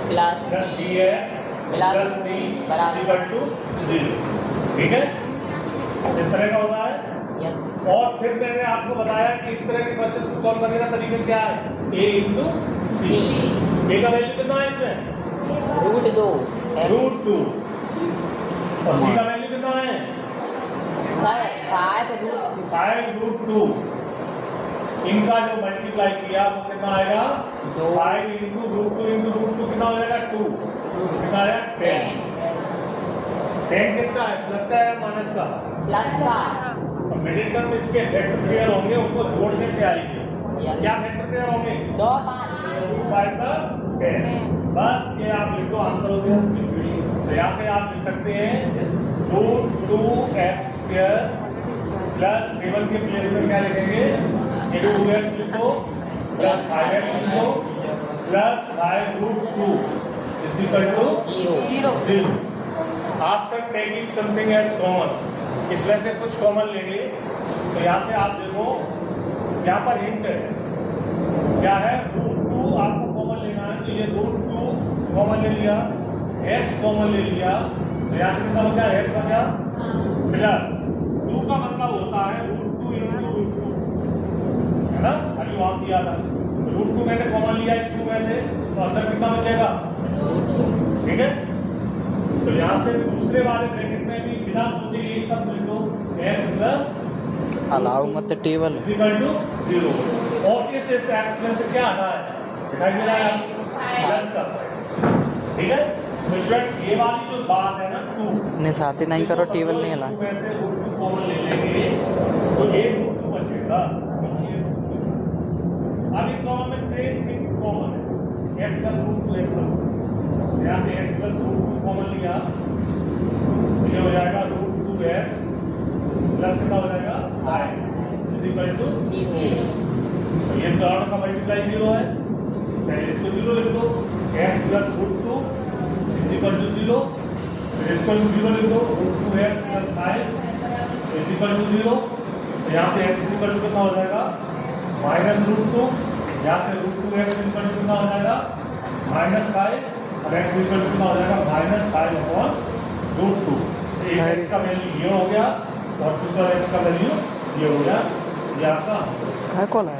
Plus D x plus सी बराबर to 0। ठीक है, इस तरह का होता है। यस। और फिर मैंने आपको बताया कि इस तरह के क्वेश्चन को सॉल्व करने का तरीका क्या है, ए इंटू सी। ए का वैल्यू कितना है इसमें, √2 √2। और सी का वैल्यू कितना है, 5√2। इनका जो मल्टीप्लाई किया वो कितना आएगा, 5 इंटू √2 इंटू √2 कितना हो जाएगा, 2। कितना आएगा, 10। 10 किसका है, प्लस का है माइनस का, प्लस का। और मिडिल टर्म इसके फैक्टर पेयर होंगे, उनको जोड़ने से आएंगे। Yes. क्या फैक्टर पेयर होंगे, 2 5 2 5 10। बस ये आप लिख दो, आंसर हो गया। तो यहाँ से आप लिख सकते हैं √2x² प्लस 7 के प्लेस में क्या लिखेंगे, 2x लिखो प्लस 5x लिखो plus 5√2 is equal to 0। After taking something as common, इसमें से कुछ कॉमन लेंगे। तो यहाँ से आप देखो, यहाँ पर हिंट है, क्या है, √2 आपको कॉमन लेना है। तो ये √2 कॉमन ले लिया, x कॉमन ले लिया, तो यहाँ से कितना बचा, x बचा प्लस 2 का मतलब होता है √2 इंटू √2, है ना, अभी वहां किया था। तो √2 मैंने कॉमन लिया इस 2 में से, तो अंदर कितना बचेगा, ठीक है। तो यहाँ से दूसरे वाले ब्रैकेट में भी बिना सोचे ये सब लिख दो, x प्लस अलाउ मत टेबल इक्वल टू 0। और इस x में से क्या हटा है, दिखाई दे रहा है प्लस का, ठीक है। तो स्टूडेंट्स ये वाली जो बात है ना 2 ने साथी नहीं करो टेबल नहीं हिला। वैसे √2 कॉमन ले लेंगे तो ये √2 बचेगा। अब इन दोनों में सेम थिंग कॉमन है, x प्लस √2 x प्लस, यहाँ से x प्लस √2 कॉमन लिया, ये हो जाएगा √2x प्लस कितना हो जाएगा 5 इज इक्वल टू 0। तो ये दोनों का मल्टीप्लाई 0 है, पहले इसको 0 लिख दो, x plus √2 is equal to 0। फिर इसको 0 लिख दो, √2x plus 5 is equal to 0। तो यहाँ से x इज इक्वल टू कितना हो जाएगा, -√2। यहाँ से √2x इज इक्वल टू कितना हो जाएगा, -5, और x इज इक्वल टू कितना हो जाएगा, -5/√2। एक x का वैल्यू ये हो गया और दूसरा x का वैल्यू ये हो गया। ये आपका क्या कॉल है।